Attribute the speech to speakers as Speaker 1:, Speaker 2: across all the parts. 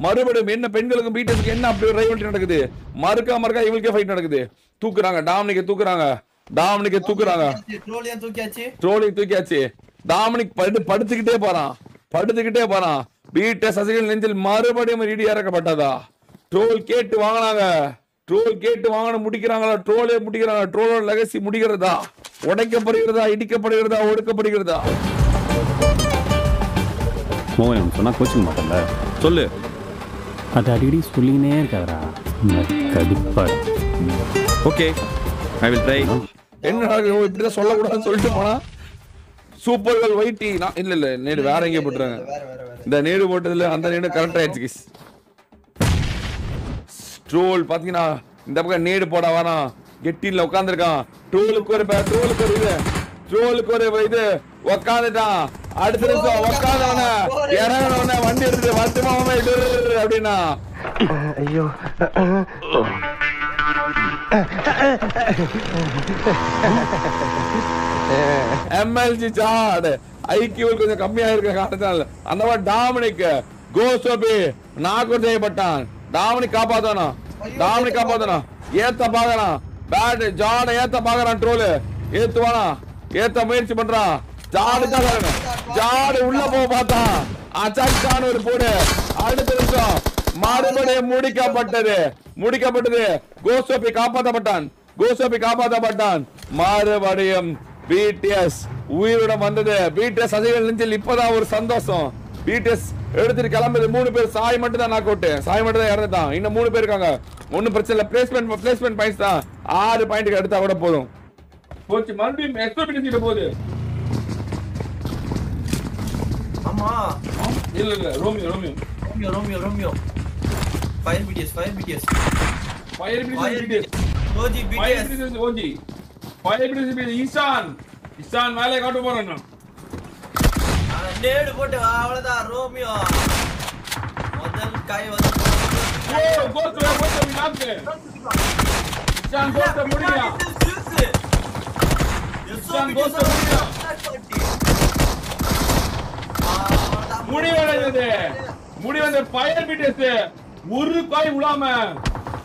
Speaker 1: மறுபடியும் என்ன பெண்களுக்கும் பிடிஎஸ்க்கு என்ன அப்படி ரைவல்ரி நடக்குது? மறுக்கா இவங்களுக்கே ஃபைட் நடக்குது. தூக்குறாங்க டாமினிக்கை தூக்குறாங்க. ட்ரோலிங் தூக்கியாச்சு. டாமினிக் படுத்துக்கிட்டே போறான். பிடிஎஸ் சசிகல் நெஞ்சில் மறுபடியும் இடி இறக்கப்பட்டதா? ட்ரோல் கேட்டு வாங்கின முடிக்கிறாங்களா? ட்ரோலே முடிக்கிறாங்க. ட்ரோலோட லெகசி முடிக்கிறதா? உடைக்கப்படுகிறதா? இடிக்கப்படுகிறதா? ஒடுக்கப்படுகிறதா?
Speaker 2: மோகன் சொன்னா கோச்சிக்க மாட்டேன்ல. சொல்லு. அது அடிக்கடி சொல்லினே இருக்காதா? கடுப்பா.
Speaker 1: Okay, I will try. என்ன இப்படிதான் சொல்லக்கூடாதுன்னு சொல்லிட்டு போனா சூப்பர்கள் வைட்டி. இல்ல நேடு வேற எங்கேயும் போட்டுறாங்க. இந்த நேடு போட்டதுல அந்த நேடு கரெக்ட் ஆயிடுச்சு. ட்ரோல் பாத்தீங்கன்னா இந்த பக்கம் நேடு போட வரான். கெட்டில உட்காந்துருக்கான். ட்ரோலுக்கு ஒரு இது உட்காந்துட்டான். அடுத்த நிமிஷம் உட்காந்தவன இறங்கினவன வண்டி எடுத்து வருத்தமா அப்படின்னா
Speaker 3: ஐயோ
Speaker 1: எம்எல்ஜி சாட் ஐக்கியூ கொஞ்சம் கம்மியா இருக்க காரணத்தால் அந்த மாதிரி டாமினிக் கோசோபி நாக் செய்யப்பட்டான். டாமினிக் காப்பாத்தனா ஏத்த பாக்குறான். பேட் ஜாட ஏத்த பாக்குறான். ட்ரோல் ஏத்த முயற்சி பண்றான். ஜாடு உள்ள போக பார்த்தான். அச்சான் ஒரு போடு. அடுத்த நிமிஷம் மறுபடியும் முடிக்கப்பட்டது. கோசோபி காப்பாற்றப்பட்டான். மறுபடியும் பிடிஎஸ் உயிருடன் வந்தது. பிடிஎஸ் சசிகல் நெஞ்சில் இப்பதான் ஒரு சந்தோஷம். பிடிஎஸ் எடுத்துட்டு கிளம்புது. 3 பேர். சாய் மட்டும் தான் நாக் அவுட். சாய் மட்டும் தான் இறந்துட்டான். இன்னும் 3 பேர் இருக்காங்க. ஒன்னும் பிரச்சனை இல்ல. பிளேஸ்மெண்ட் பாயிண்ட்ஸ் தான். 6 பாயிண்ட்க்கு எடுத்தா கூட போதும். போச்சு. மறுபடியும் எக்ஸ்பெக்ட் கிட்ட போகுது.
Speaker 4: ஆமா
Speaker 1: இல்ல ரோமியோ
Speaker 4: ஃபயர் பிடிஎஸ்
Speaker 1: ஈசான் மேலே காட்ட போறான்.
Speaker 4: நேடு போட்டு அவ்வளவுதான். ரோமியோ முதல் கை
Speaker 1: முடிவடைந்தது. ஃபயர் பிடிஎஸ் ஒரு காய் விழாம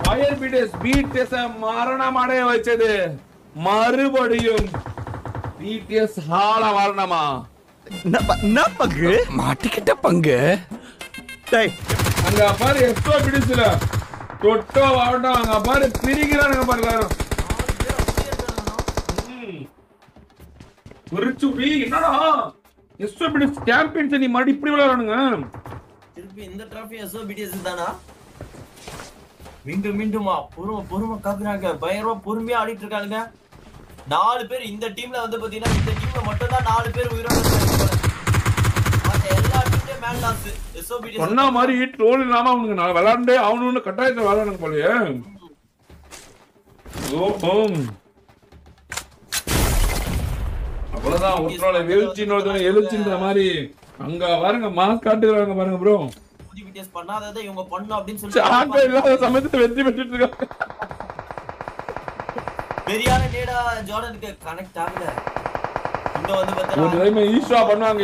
Speaker 1: ஃபயர் பிடிஎஸ் மரணம் அடைய வச்சது. மறுபடியும் பிடிஎஸ் ஹால வரணுமா?
Speaker 3: பங்கு மாட்டிக்கிட்ட பங்கு.
Speaker 1: அங்க பாரு எக்ஸ்ட்ரா பிடிஸ்ல தொட்டோ ஆவட்டும். அங்க பாரு பிரிக்கிறானுங்க பாருங்க. என்னடா எஸ்ஓபிடிஎஸ் சாம்பியன்ஸ் நீ மறுபடியும் இப்படி விளையாடுங்க.
Speaker 4: திருப்பி இந்த டிராஃபி எஸ்ஓபிடிஎஸ் தானா? மீண்டுமா பொறுமை காக்குறாங்க. பயங்கரமா பொறுமையா ஆடிட்டு இருக்காங்க. 4 பேர் இந்த டீம்ல வந்து பாத்தீங்கன்னா இந்த டீம்ல மட்டும் தான் 4 பேர் உயிரோட இருக்காங்க. மத்த எல்லா டீம்லயும் மேன் லாஸ். எஸ்ஓபிடிஎஸ் சொன்ன
Speaker 1: மாதிரி ட்ரோல் இல்லாம அவனுக்கு நான் விளையாண்டே அவனுன்னு கட்டாயத்தை விளையாடுங்க போலயே. அவ்வளவுதான். உட்ரோல எழுச்சின்ற மாதிரி அங்க பாருங்க மாஸ் காட்டுறாங்க பாருங்க ப்ரோ.
Speaker 4: பிடிஎஸ் பண்ணாததை இவங்க பண்ணனும் அப்படினு சொல்லி
Speaker 1: இல்லாத சமயத்துல வெற்றி பெற்றுட்டு இருக்காங்க.
Speaker 4: பெரியான நேடா ஜார்டனுக்கு கனெக்ட் ஆகல. இங்க வந்து பார்த்தா
Speaker 1: ஒரு டைம் ஈஸ்டா பண்ணுவாங்க.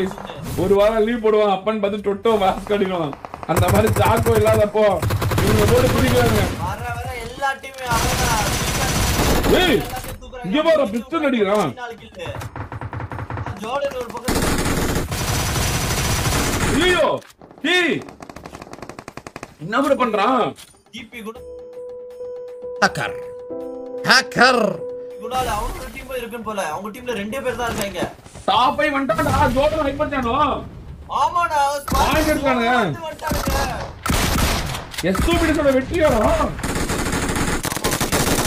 Speaker 1: ஒரு வாரம் லீவ் போடுவாங்க. அப்பன் பார்த்து டொட்டோ மாஸ் காட்டிடுவாங்க. அந்த மாதிரி ஜாக்கோ இல்லாதப்போ இவங்க போட்டு குடிக்கிறாங்க.
Speaker 4: வர எல்லா டீமே அவதான்.
Speaker 1: ஏய் இங்க பாரு பிஸ்டல் அடிக்கிறான்.
Speaker 4: ஜார்டன் ஒரு பக்கம்.
Speaker 1: ஐயோ டேய் என்ன ப்ரோ பண்றான்?
Speaker 4: டிபி கூட
Speaker 3: ஹேக்கர்
Speaker 4: குணால அவங்க டீம் இருக்குன்னு போல. அவங்க டீம்ல 2 பேர் தான் இருக்காங்க.
Speaker 1: டாப்பை வந்துட்டான்டா. ஜோர்டன் ஹைப் பண்ணானோ?
Speaker 4: ஆமாடா.
Speaker 1: பாயிண்ட் எடுத்தானே. எஸ்ஓபிடிஸோட வெற்றியாடா.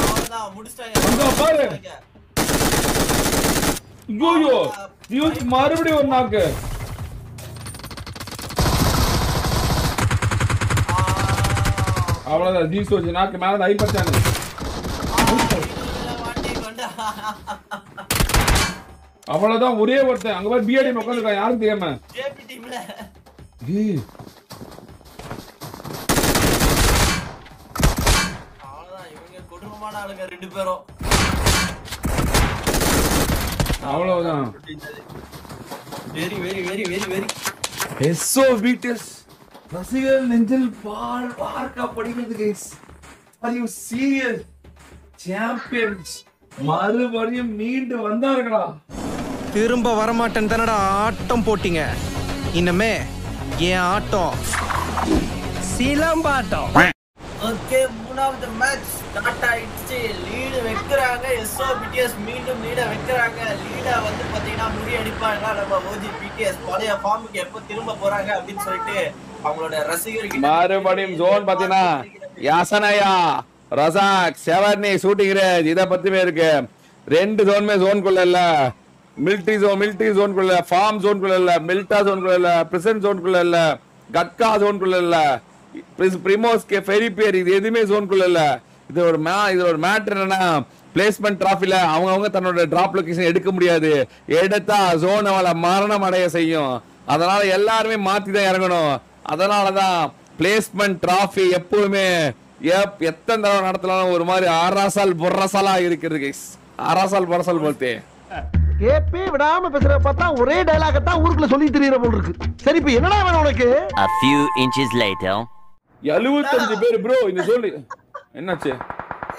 Speaker 4: அவ்வளவுதான் முடிச்சிட்டாங்க.
Speaker 1: அங்க பாரு. ஐயோ நியூஸ் மறுபடியும் ஒரு நாக்கு. அவ்வளவுதான். ஜீசோஜி நாக்கு மேல ஹைப் பண்ணானே. அவ்வளவுதான். ஒரே ஒருத்தன் அங்க பாரு பிஆர்டி உட்கார்ந்திருக்கான். யாரும் தெரியாம
Speaker 4: ஜேபி டீம்ல. அவ்வளவுதான். இவங்க கொடூரமான ஆளுங்க 2 பேரும்.
Speaker 1: அவ்வளவுதான்.
Speaker 4: வெரி எஸ்ஓபிடிஎஸ்
Speaker 1: ரசிகர்கள் நெஞ்சில் பார்க்கப்படுகிறது guys. Are you serious? Champions மறுபடியும் மீண்டு வந்தார்களா?
Speaker 3: திரும்ப வரமாட்டேன்னு தானடா ஆட்டம் போட்டீங்க. இனிமே என் ஆட்டம் சிலம்பாட்டம்.
Speaker 4: ஓகே, மூணாவது மேட்ச் ஸ்டார்ட் ஆயிடுச்சு. லீடு வைக்கிறாங்க எஸ்ஓ பிடிஎஸ், மீண்டும் லீட வைக்கிறாங்க. லீட வந்து பாத்தீங்கன்னா முறியடிப்பாங்க நம்ம ஓஜி பிடிஎஸ். பழைய ஃபார்முக்கு எப்போ திரும்ப போறாங்க அப்படின்னு சொல்லிட்டு அவங்களோட ரசிகர்கள்
Speaker 1: மறுபடியும் ஜோன் பாத்தீங்கன்னா யாசனையா ரசாக் செவர்னி ஷூட்டிங் ரேஞ்ச் இத பத்திவே இருக்கு. ரெண்டு ஜோனுமே ஜோனுக்குள்ள இல்ல. மிலிட்டரி ஜோனுக்குள்ள, ஃபார்ம் ஜோனுக்குள்ள இல்ல, மில்டா ஜோனுக்குள்ள இல்ல, பிரிசன் ஜோனுக்குள்ள இல்ல, கட்கா ஜோனுக்குள்ள இல்ல, பிரிமோஸ்கே ஃபெரிபியர் இது எதுவுமே ஜோனுக்குள்ள இல்ல. இது ஒரு மேட்டர் என்னன்னா பிளேஸ்மெண்ட் டிராஃபில அவங்க தன்னோட டிராப் லொகேஷன் எடுக்க முடியாது. எடுத்தா ஜோன் அவளை மரணம் அடைய செய்யும். அதனால எல்லாருமே மாத்தி தான் இறங்கணும். அதனாலதான் பிளேஸ்மெண்ட் டிராஃபி எப்பவுமே எத்தனை தடவை நடத்தலாம் ஒரு மாதிரி ஆராசால் பொர்ரசாலா இருக்கிறது கைஸ். ஆராசால் பொர்ரசால் போல்தே
Speaker 5: கேப்பே விடாம பேசுற பார்த்தா ஒரே டயலாக தான் ஊருக்குள்ள சொல்லி தெரியற போல இருக்கு. சரி இப்ப என்னடா வேணும் உனக்கு?
Speaker 6: A few inches later
Speaker 1: 75 பேர் ப்ரோ இந்த சொல்லி என்னாச்சு?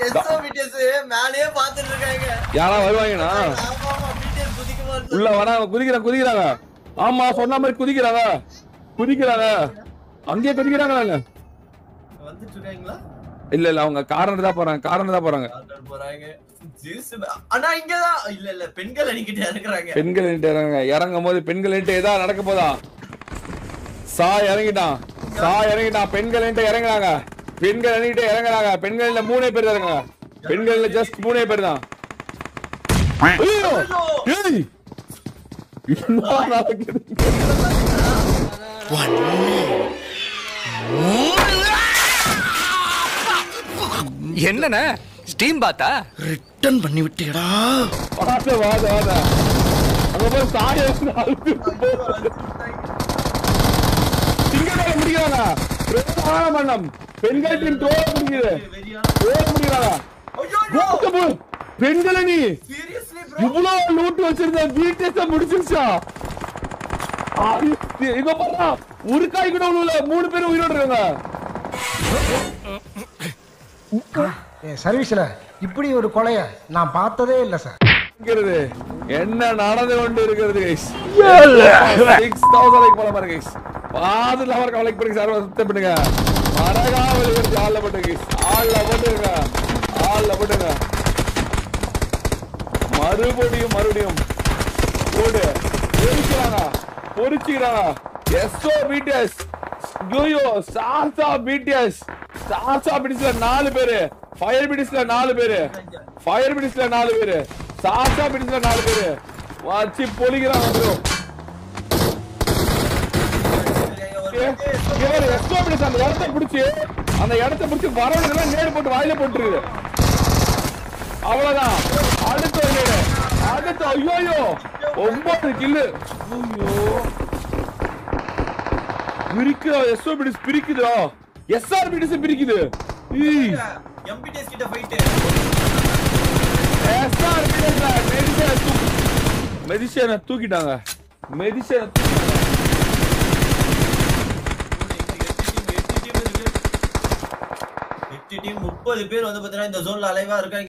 Speaker 4: எஸ்ஓ பிடிஎஸ் மேலேயே பாத்துட்டு இருக்காங்க.
Speaker 1: யாரா வருவாங்கனா
Speaker 4: ஆமா பிடிஎஸ் குதிக்குவாங்க.
Speaker 1: உள்ள வராங்க, குதிக்கிறாங்க. ஆமா சொன்ன மாதிரி குதிக்கிறாங்க. அங்கேயே குதிக்கிறாங்க.
Speaker 4: வந்துட்டு இருக்காங்களா?
Speaker 1: இல்ல அவங்க காரணம் தான் போறாங்க.
Speaker 4: ஜூஸ் அண்ணா இங்கதான் இல்ல பெண்கள் அணிக்கிட்டே இறங்குறாங்க.
Speaker 1: பெண்கள் இறங்கும் போது பெண்கள் ஏதா நடக்க போதா? சாய் இறங்கிட்டான். பெண்கள் இறங்குறாங்க. பெண்கள் அணிக்கிட்டே இறங்குறாங்க. பெண்கள்ல 3 பேர் இறங்குறாங்க. பெண்கள்ல ஜஸ்ட் 3 பேர் தான். ஐயோ ஏய் என்ன நடக்குது?
Speaker 3: என்னண்ணே ஸ்டீம் பாத்தா ரிட்டர்ன் பண்ணி விட்டீடா.
Speaker 1: வாத அங்க போய் சாய திங்களால முடியறாங்க. பிரதான மன்னம் பெண்கள் டீம் தோல முடியறாங்க. ஐயோ பெண்கள் நீ
Speaker 4: சீரியஸ்லி
Speaker 1: இவ்வளவு லூட் வச்சிருந்த வீட்டை முடிச்சிருச்சா? இங்க பாரு ஒரு காய் கூட உள்ள 3 பேர் உயிரோட இருக்காங்க.
Speaker 5: சர்வீஸ்ல இப்படி ஒரு கொலைய நான் பார்த்ததே இல்ல சார்.
Speaker 1: என்ன நடந்து கொண்டு இருக்கிறது கைஸ்? 6000 லைக் போல பாருங்க கைஸ். பாது லவர் கவலைக்கு பண்ணுங்க சார், சப்ஸ்கிரைப் பண்ணுங்க. மரகாவலி வந்து ஆல்ல போடுங்க கைஸ். ஆல்ல போடுங்க. மறுபடியும் போடு. பொரிச்சுக்கிறாங்க. எஸ்ஓ பிடிஎஸ் யோயோ சாசா பிடிஎஸ் 4 பேரு, ஃபயர் பிடிஸ்ல 4 பேரு, சாசா பிடிஸ்ல 4 பேரு வாச்சி பொலிக்கிறாங்க ப்ரோ. இவர் எஸ்ஓ பிடிஸ் அந்த இடத்தை பிடிச்சி வரவனுக்கு நேடு போட்டு வாயில போட்டுருக்குது. அவ்வளவுதான். அடுத்த ஐயோ 9 கில்லு. எஸ்ஓ பிடிஸ் பிரிக்குதா? எஸ்ஆர் பிடிஸ் பிரிக்குது.
Speaker 4: எம்பிடிஎஸ் கிட்ட ஃபைட்.
Speaker 1: எஸ்ஆர் பிடிஸ் மெடிசனை தூக்கிட்டாங்க.
Speaker 4: 8 டீம் 30 பேர் வந்து பாத்தீங்கன்னா இந்த ஜோன்ல அலைவா இருக்காங்க.